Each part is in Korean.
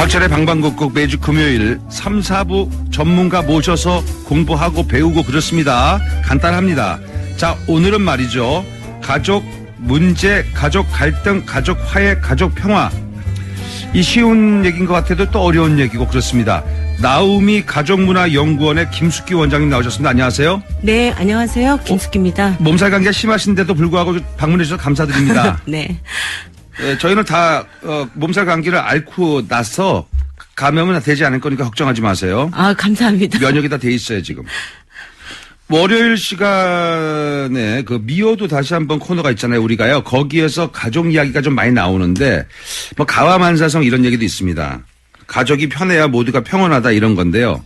박철의 방방곡곡 매주 금요일 3, 4부 전문가 모셔서 공부하고 배우고 그렇습니다. 간단합니다. 자, 오늘은 말이죠. 가족 문제, 가족 갈등, 가족 화해, 가족 평화. 이 쉬운 얘기인 것 같아도 또 어려운 얘기고 그렇습니다. 나우미 가족문화연구원의 김숙기 원장님 나오셨습니다. 안녕하세요. 네, 안녕하세요. 김숙기입니다. 몸살 감기가 심하신데도 불구하고 방문해 주셔서 감사드립니다. 네. 네, 저희는 다 몸살 감기를 앓고 나서 감염은 되지 않을 거니까 걱정하지 마세요. 아, 감사합니다. 면역이 다 돼 있어요, 지금. 월요일 시간에 그 미워도 다시 한번 코너가 있잖아요, 우리가요. 거기에서 가족 이야기가 좀 많이 나오는데 뭐 가와만사성 이런 얘기도 있습니다. 가족이 편해야 모두가 평온하다 이런 건데요.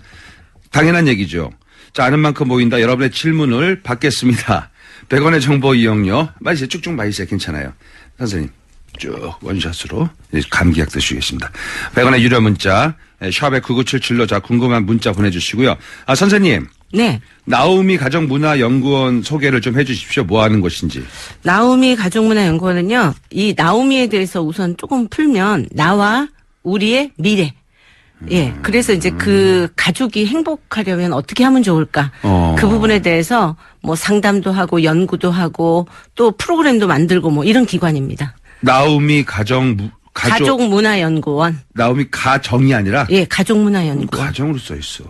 당연한 얘기죠. 자, 아는 만큼 모인다. 여러분의 질문을 받겠습니다. 100원의 정보 이용료. 마시세요. 쭉쭉 마시세요. 괜찮아요. 선생님. 쭉 원샷으로 감기약 드시겠습니다. 100원의 유료 문자 샵에 9977로 자 궁금한 문자 보내주시고요. 아, 선생님. 네. 나우미 가족문화연구원 소개를 좀 해 주십시오. 뭐 하는 곳인지. 나우미 가족문화연구원은요. 이 나우미에 대해서 우선 조금 풀면 나와 우리의 미래. 예. 그래서 이제 그 가족이 행복하려면 어떻게 하면 좋을까. 그 부분에 대해서 뭐 상담도 하고 연구도 하고 또 프로그램도 만들고 뭐 이런 기관입니다. 나우미 가족문화연구원. 나우미 가정이 아니라? 예, 가족문화연구원. 가정으로 써 있어.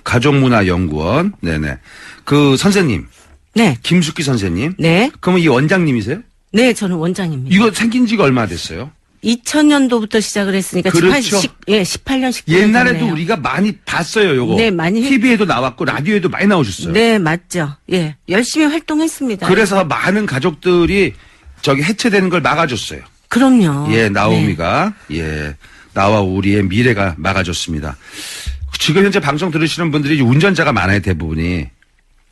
가족문화연구원. 네네. 그 선생님. 네. 김숙기 선생님. 네. 그러면 이 원장님이세요? 네, 저는 원장입니다. 이거 생긴 지가 얼마 됐어요? 2000년도부터 시작을 했으니까 그렇죠. 18년, 19년. 옛날에도 됐네요. 우리가 많이 봤어요, 요거. 네, 많이 TV에도 나왔고 라디오에도 많이 나오셨어요. 네, 맞죠. 예. 열심히 활동했습니다. 그래서 많은 가족들이 저기 해체되는 걸 막아줬어요. 그럼요. 예, 나오미가. 네. 예. 나와 우리의 미래가 막아줬습니다. 지금 현재 방송 들으시는 분들이 운전자가 많아요, 대부분이.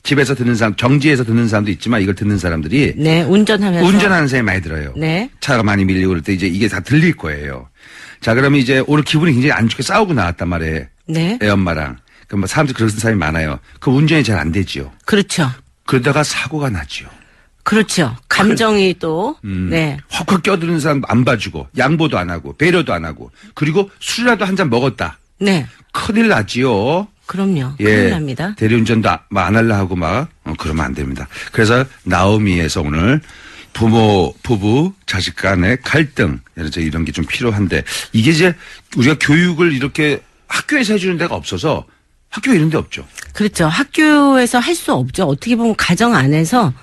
집에서 듣는 사람, 정지해서 듣는 사람도 있지만 이걸 듣는 사람들이. 네, 운전하면서. 운전하는 사람이 많이 들어요. 네. 차가 많이 밀리고 그럴 때 이제 이게 다 들릴 거예요. 자, 그러면 이제 오늘 기분이 굉장히 안 좋게 싸우고 나왔단 말이에요. 네. 애 엄마랑. 그럼 뭐 사람들이 그런 사람이 많아요. 그 운전이 잘 안 되지요. 그렇죠. 그러다가 사고가 나지요. 그렇죠. 감정이 또. 네. 확확 껴드는 사람 안 봐주고, 양보도 안 하고, 배려도 안 하고, 그리고 술이라도 한 잔 먹었다. 네. 큰일 나지요. 그럼요. 예. 큰일 납니다. 대리운전도 안 하려 하고 그러면 안 됩니다. 그래서 나오미에서 오늘 부부, 자식 간의 갈등, 이런 게 좀 필요한데, 이게 이제 우리가 교육을 이렇게 학교에서 해주는 데가 없어서 학교에 이런 데 없죠. 그렇죠. 학교에서 할 수 없죠. 어떻게 보면 가정 안에서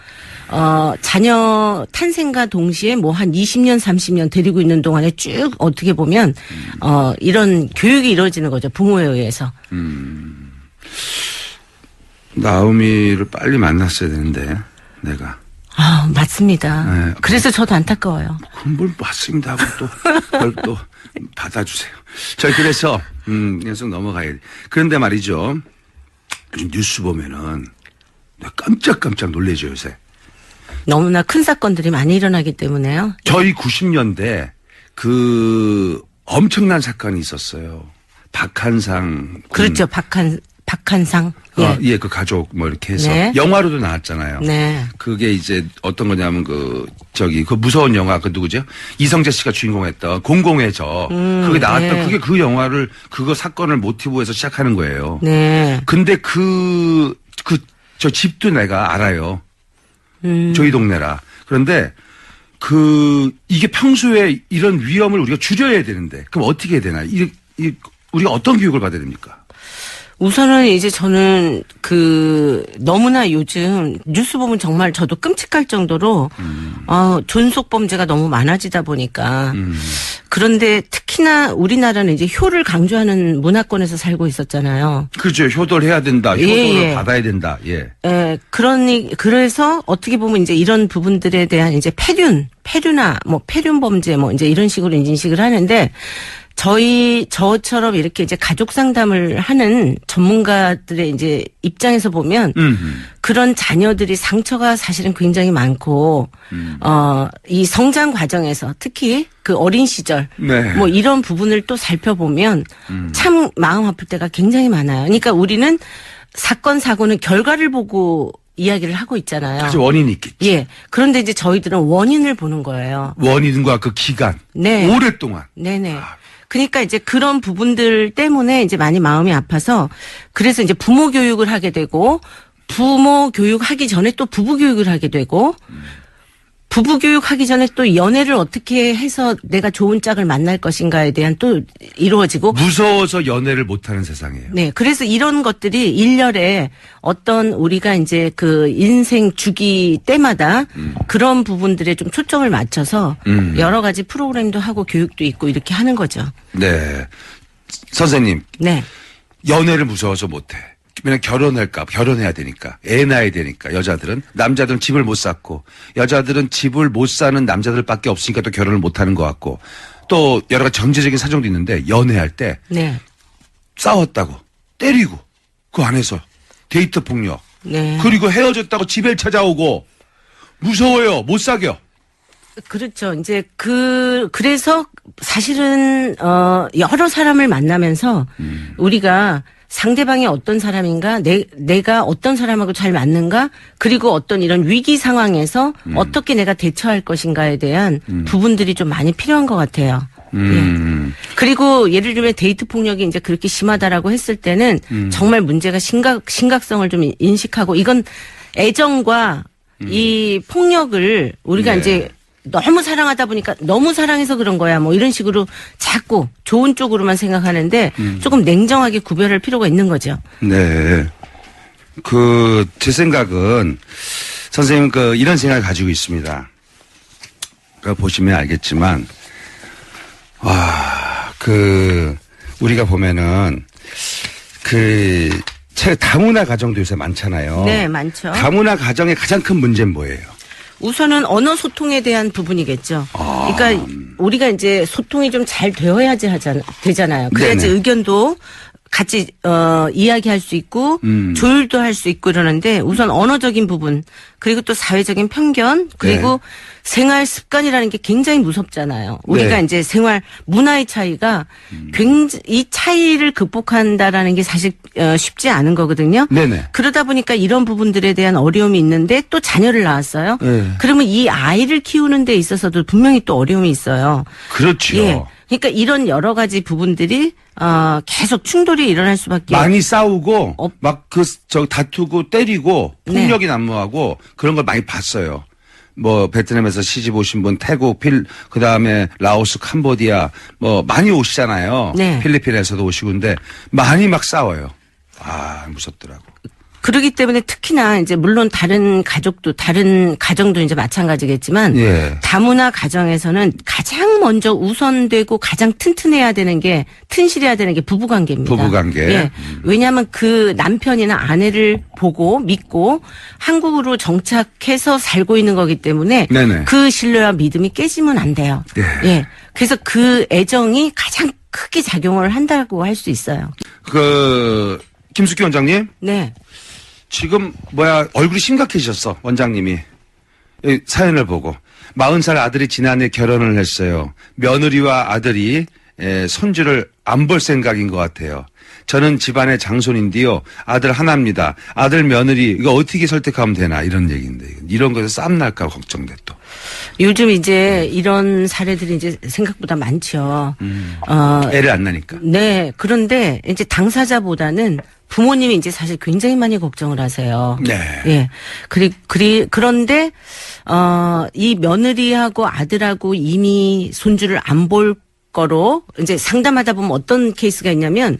자녀 탄생과 동시에 뭐 한 20년, 30년 데리고 있는 동안에 쭉 어떻게 보면, 이런 교육이 이루어지는 거죠. 부모에 의해서. 나오미를 빨리 만났어야 되는데, 내가. 아, 맞습니다. 네. 그래서 저도 안타까워요. 그럼 뭘 맞습니다 하고 그걸 또 받아주세요. 저희 그래서, 계속 넘어가야 돼. 그런데 말이죠. 요즘 뉴스 보면은, 내가 깜짝깜짝 놀래죠, 요새. 너무나 큰 사건들이 많이 일어나기 때문에요. 저희 90년대 엄청난 사건이 있었어요. 박한상. 그렇죠. 박한상. 예. 예, 그 가족 뭐 이렇게 해서. 네. 영화로도 나왔잖아요. 네. 그게 이제 어떤 거냐면 그 무서운 영화 그 누구죠? 이성재 씨가 주인공했던 공공의 저. 그게 나왔던 네. 그게 그 영화를 그거 사건을 모티브에서 시작하는 거예요. 네. 근데 저 집도 내가 알아요. 저희 동네라. 그런데 이게 평소에 이런 위험을 우리가 줄여야 되는데, 그럼 어떻게 해야 되나? 우리가 어떤 교육을 받아야 됩니까? 우선은 이제 저는 너무나 요즘 뉴스 보면 정말 저도 끔찍할 정도로 존속 범죄가 너무 많아지다 보니까 그런데 특히나 우리나라는 이제 효를 강조하는 문화권에서 살고 있었잖아요. 그렇죠. 효도를 해야 된다. 효도를 예. 받아야 된다. 예. 예, 그래서 어떻게 보면 이제 이런 부분들에 대한 이제 폐륜나 뭐 폐륜 범죄 뭐 이제 이런 식으로 인식을 하는데 저처럼 이렇게 이제 가족 상담을 하는 전문가들의 이제 입장에서 보면 그런 자녀들이 상처가 사실은 굉장히 많고 이 성장 과정에서 특히 그 어린 시절 네. 뭐 이런 부분을 또 살펴보면 참 마음 아플 때가 굉장히 많아요. 그러니까 우리는 사건 사고는 결과를 보고 이야기를 하고 있잖아요. 사실 원인이 있겠지. 예. 그런데 이제 저희들은 원인을 보는 거예요. 원인과 그 기간. 네. 오랫동안. 네네. 그러니까 이제 그런 부분들 때문에 이제 많이 마음이 아파서 그래서 이제 부모 교육을 하게 되고 부모 교육하기 전에 또 부부 교육을 하게 되고 부부 교육하기 전에 또 연애를 어떻게 해서 내가 좋은 짝을 만날 것인가에 대한 또 이루어지고 무서워서 연애를 못하는 세상이에요. 네. 그래서 이런 것들이 일렬에 어떤 우리가 이제 그 인생 주기 때마다 그런 부분들에 좀 초점을 맞춰서 여러 가지 프로그램도 하고 교육도 있고 이렇게 하는 거죠. 네. 선생님. 네. 연애를 무서워서 못해. 왜냐면 결혼해야 되니까. 애 낳아야 되니까. 여자들은. 남자들은 집을 못 쌓고. 여자들은 집을 못 사는 남자들밖에 없으니까 또 결혼을 못 하는 것 같고. 또 여러 가지 정제적인 사정도 있는데 연애할 때. 네. 싸웠다고. 때리고. 그 안에서. 데이트 폭력. 네. 그리고 헤어졌다고 집에 찾아오고. 무서워요. 못 사겨. 그렇죠. 이제 그래서 사실은 여러 사람을 만나면서 우리가 상대방이 어떤 사람인가, 내가 어떤 사람하고 잘 맞는가, 그리고 어떤 이런 위기 상황에서 어떻게 내가 대처할 것인가에 대한 부분들이 좀 많이 필요한 것 같아요. 예. 그리고 예를 들면 데이트 폭력이 이제 그렇게 심하다라고 했을 때는 정말 문제가 심각성을 좀 인식하고 이건 애정과 이 폭력을 우리가 네. 이제 너무 사랑하다 보니까 너무 사랑해서 그런 거야. 뭐 이런 식으로 자꾸 좋은 쪽으로만 생각하는데 조금 냉정하게 구별할 필요가 있는 거죠. 네. 제 생각은 선생님 이런 생각을 가지고 있습니다. 보시면 알겠지만, 우리가 보면은 다문화 가정도 요새 많잖아요. 네, 많죠. 다문화 가정의 가장 큰 문제는 뭐예요? 우선은 언어 소통에 대한 부분이겠죠. 그러니까 우리가 이제 소통이 좀 잘 되잖아요. 그래야지 네네. 의견도 같이 이야기할 수 있고 조율도 할 수 있고 이러는데 우선 언어적인 부분 그리고 또 사회적인 편견 그리고 생활 습관이라는 게 굉장히 무섭잖아요. 우리가 네. 이제 생활 문화의 차이가 굉장히 이 차이를 극복한다라는 게 사실 쉽지 않은 거거든요. 네네. 그러다 보니까 이런 부분들에 대한 어려움이 있는데 또 자녀를 낳았어요. 네. 그러면 이 아이를 키우는 데 있어서도 분명히 또 어려움이 있어요. 그렇죠. 예. 그러니까 이런 여러 가지 부분들이 계속 충돌이 일어날 수밖에 많이 싸우고 다투고 때리고 폭력이 난무하고 그런 걸 많이 봤어요. 베트남에서 시집 오신 분, 태국, 그다음에 라오스, 캄보디아 많이 오시잖아요. 네. 필리핀에서도 오시고 근데 많이 막 싸워요. 무섭더라고. 그러기 때문에 특히나 이제 물론 다른 가정도 이제 마찬가지겠지만 다문화 가정에서는 가장 먼저 우선되고 가장 튼실해야 되는 게 부부관계입니다. 부부관계. 예. 왜냐하면 그 남편이나 아내를 보고 믿고 한국으로 정착해서 살고 있는 거기 때문에 네네. 그 신뢰와 믿음이 깨지면 안 돼요. 네. 예. 그래서 그 애정이 가장 크게 작용을 한다고 할 수 있어요. 김숙희 원장님. 네. 지금 얼굴이 심각해지셨어 원장님이 사연을 보고 40살 아들이 지난해 결혼을 했어요. 며느리와 아들이 손주를 안 볼 생각인 것 같아요. 저는 집안의 장손인데요. 아들 하나입니다. 아들 며느리 이거 어떻게 설득하면 되나 이런 얘기인데 이런 거에서 싸움 날까 걱정돼 또. 요즘 이제 이런 사례들이 이제 생각보다 많죠. 애를 안 낳으니까. 네. 그런데 이제 당사자보다는 부모님이 이제 사실 굉장히 많이 걱정을 하세요. 네. 예. 그런데, 이 며느리하고 아들하고 이미 손주를 안 볼 거로 이제 상담하다 보면 어떤 케이스가 있냐면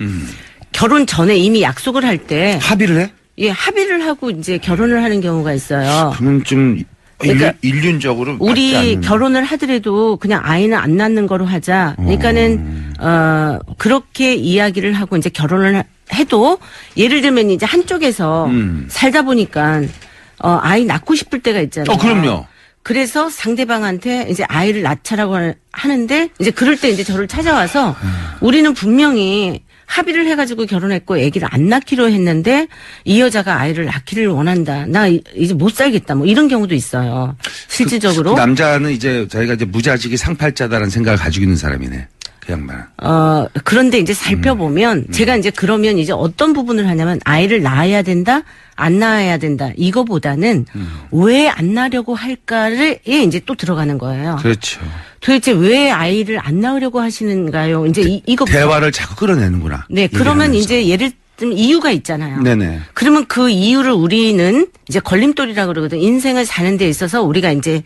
결혼 전에 이미 약속을 할 때 합의를 해? 예, 합의를 하고 이제 결혼을 하는 경우가 있어요. 그건 좀 그러니까 인륜적으로 우리 맞지 않는. 결혼을 하더라도 그냥 아이는 안 낳는 거로 하자. 그러니까는 그렇게 이야기를 하고 이제 결혼을 해도 예를 들면 이제 한쪽에서 살다 보니까 아이 낳고 싶을 때가 있잖아요. 그럼요. 그래서 상대방한테 이제 아이를 낳자라고 하는데 이제 그럴 때 이제 저를 찾아와서 우리는 분명히 합의를 해가지고 결혼했고 아기를 안 낳기로 했는데 이 여자가 아이를 낳기를 원한다. 나 이제 못 살겠다. 뭐 이런 경우도 있어요. 실질적으로. 남자는 이제 저희가 이제 무자직이 상팔자다라는 생각을 가지고 있는 사람이네. 그 양반. 그런데 이제 살펴보면 제가 이제 그러면 이제 어떤 부분을 하냐면 아이를 낳아야 된다, 안 낳아야 된다. 이거보다는 왜 안 낳으려고 할까를 이제 또 들어가는 거예요. 그렇죠. 도대체 왜 아이를 안 낳으려고 하시는가요? 이제 이거 대화를 자꾸 끌어내는구나. 네, 그러면 이제 예를 들면 이유가 있잖아요. 네네. 그러면 그 이유를 우리는 이제 걸림돌이라고 그러거든. 인생을 사는 데 있어서 우리가 이제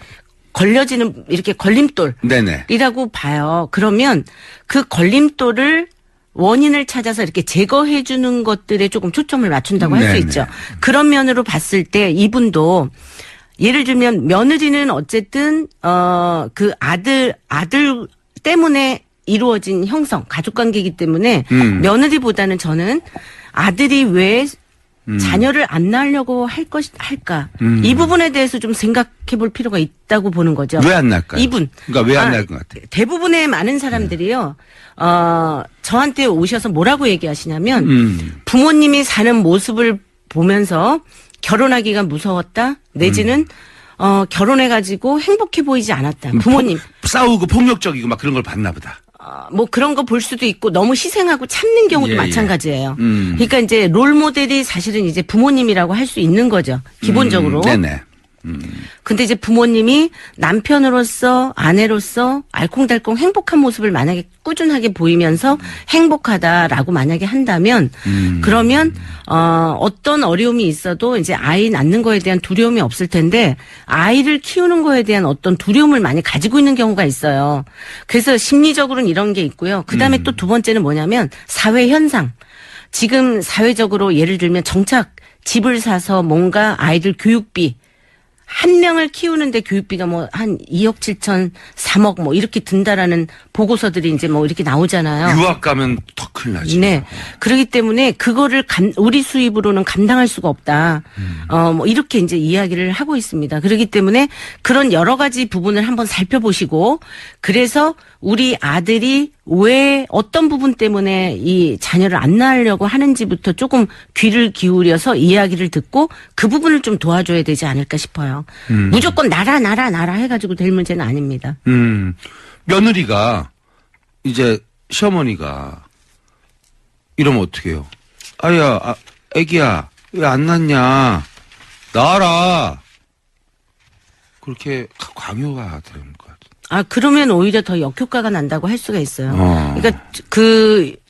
걸려지는 이렇게 걸림돌이라고 네네. 봐요. 그러면 그 걸림돌을 원인을 찾아서 이렇게 제거해 주는 것들에 조금 초점을 맞춘다고 할 수 네네. 있죠. 그런 면으로 봤을 때 이분도 예를 들면 며느리는 어쨌든 그 아들 때문에 이루어진 형성, 가족 관계이기 때문에 며느리보다는 저는 아들이 왜 자녀를 안 낳으려고 할까? 이 부분에 대해서 좀 생각해 볼 필요가 있다고 보는 거죠. 왜 안 낳을까요? 이분. 그러니까 왜 안 낳을 것 같아요? 대부분의 많은 사람들이요, 저한테 오셔서 뭐라고 얘기하시냐면, 부모님이 사는 모습을 보면서 결혼하기가 무서웠다, 내지는, 결혼해가지고 행복해 보이지 않았다. 부모님. 싸우고 폭력적이고 막 그런 걸 봤나 보다. 뭐 그런 거 볼 수도 있고 너무 희생하고 참는 경우도 예, 마찬가지예요. 그러니까 이제 롤 모델이 사실은 이제 부모님이라고 할 수 있는 거죠. 기본적으로. 네네. 근데 이제 부모님이 남편으로서 아내로서 알콩달콩 행복한 모습을 만약에 꾸준하게 보이면서 행복하다라고 만약에 한다면 그러면 어떤 어려움이 있어도 이제 아이 낳는 거에 대한 두려움이 없을 텐데 아이를 키우는 거에 대한 어떤 두려움을 많이 가지고 있는 경우가 있어요. 그래서 심리적으로는 이런 게 있고요. 그다음에 또 두 번째는 뭐냐면 사회 현상. 지금 사회적으로 예를 들면 정착 집을 사서 뭔가 아이들 교육비 한 명을 키우는데 교육비가 뭐 한 2억 7천, 3억 뭐 이렇게 든다라는 보고서들이 이제 뭐 이렇게 나오잖아요. 유학 가면 더 큰일 나지. 네. 그렇기 때문에 그거를 우리 수입으로는 감당할 수가 없다. 뭐 이렇게 이제 이야기를 하고 있습니다. 그렇기 때문에 그런 여러 가지 부분을 한번 살펴보시고 그래서 우리 아들이 왜 어떤 부분 때문에 이 자녀를 안 낳으려고 하는지부터 조금 귀를 기울여서 이야기를 듣고 그 부분을 좀 도와줘야 되지 않을까 싶어요. 무조건 나라 해가지고 될 문제는 아닙니다. 며느리가 이제 시어머니가 이러면 어떡해요? 아야, 애기야, 왜 안 낳냐? 낳아라. 그렇게 강요가 되는 것 같아요. 그러면 오히려 더 역효과가 난다고 할 수가 있어요. 그러니까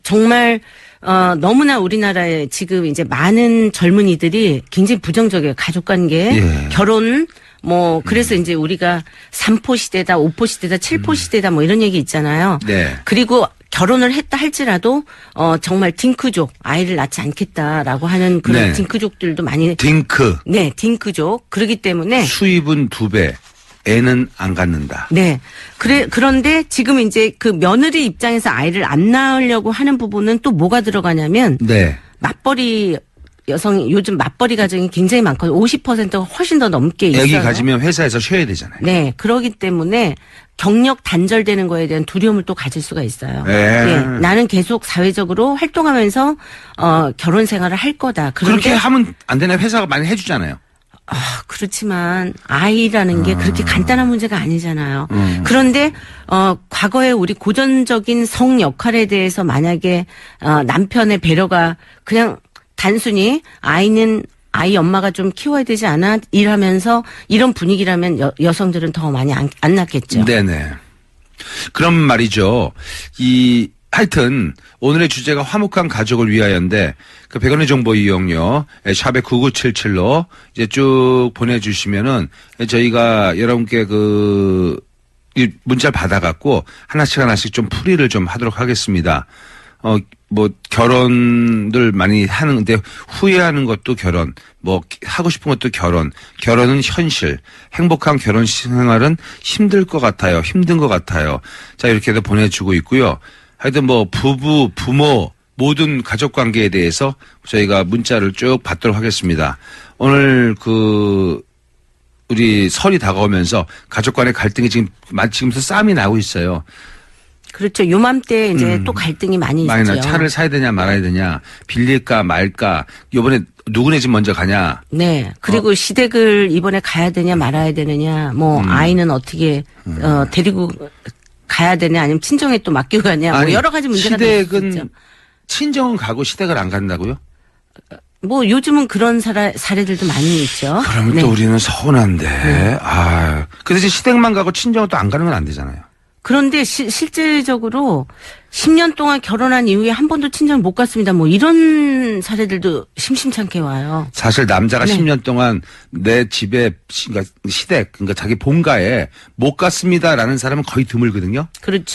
정말 너무나 우리나라에 지금 이제 많은 젊은이들이 굉장히 부정적이에요. 가족관계, 예. 결혼, 뭐 그래서 이제 우리가 3포 시대다, 5포 시대다, 7포 시대다 뭐 이런 얘기 있잖아요. 네. 그리고 결혼을 했다 할지라도 정말 딩크족 아이를 낳지 않겠다라고 하는 그런 네. 딩크족들도 많이 딩크. 네, 딩크족. 그렇기 때문에 수입은 2배. 애는 안 갖는다. 네. 그런데 지금 이제 그 며느리 입장에서 아이를 안 낳으려고 하는 부분은 또 뭐가 들어가냐면 네. 맞벌이 여성이 요즘 맞벌이 가정이 굉장히 많거든요. 50%가 훨씬 더 넘게 있어요. 애기 가지면 회사에서 쉬어야 되잖아요. 네. 그러기 때문에 경력 단절되는 거에 대한 두려움을 또 가질 수가 있어요. 네. 나는 계속 사회적으로 활동하면서 결혼 생활을 할 거다. 그렇게 하면 안 되나? 회사가 많이 해주잖아요. 그렇지만 아이라는 게 그렇게 간단한 문제가 아니잖아요. 그런데 과거에 우리 고전적인 성 역할에 대해서 만약에 남편의 배려가 그냥 단순히 아이는 아이 엄마가 좀 키워야 되지 않아? 일하면서 이런 분위기라면 여성들은 더 많이 안 낳겠죠. 네네. 그럼 말이죠. 하여튼 오늘의 주제가 화목한 가족을 위하여인데 그 100원의 정보 이용료 샵의 9977로 이제 쭉 보내주시면은 저희가 여러분께 이 문자를 받아갖고 하나씩 좀 풀이를 좀 하도록 하겠습니다. 뭐 결혼들 많이 하는데 후회하는 것도 결혼, 뭐 하고 싶은 것도 결혼은 현실, 행복한 결혼 생활은 힘든 것 같아요. 자 이렇게도 보내주고 있고요. 하여튼 뭐 부부, 부모 모든 가족 관계에 대해서 저희가 문자를 쭉 받도록 하겠습니다. 오늘 우리 설이 다가오면서 가족 간의 갈등이 지금부터 싸움이 나고 있어요. 그렇죠. 요맘때 이제 또 갈등이 많이 있죠. 차를 사야 되냐 말아야 되냐, 빌릴까 말까, 이번에 누구네 집 먼저 가냐. 네. 그리고 시댁을 이번에 가야 되냐 말아야 되느냐, 뭐 아이는 어떻게 데리고 가야 되냐 아니면 친정에 또 맡기고 가냐 뭐 아니, 여러 가지 문제가 있죠. 시댁은 친정은 가고 시댁을 안 간다고요? 뭐 요즘은 그런 사례들도 많이 있죠. 그러면 네. 또 우리는 서운한데. 그 대신 시댁만 가고 친정은 또 안 가는 건 안 되잖아요. 그런데 실제적으로 10년 동안 결혼한 이후에 한 번도 친정을 못 갔습니다. 뭐 이런 사례들도 심심찮게 와요. 사실 남자가 네. 10년 동안 내 집에 그러니까 시댁 그러니까 자기 본가에 못 갔습니다라는 사람은 거의 드물거든요. 그렇죠.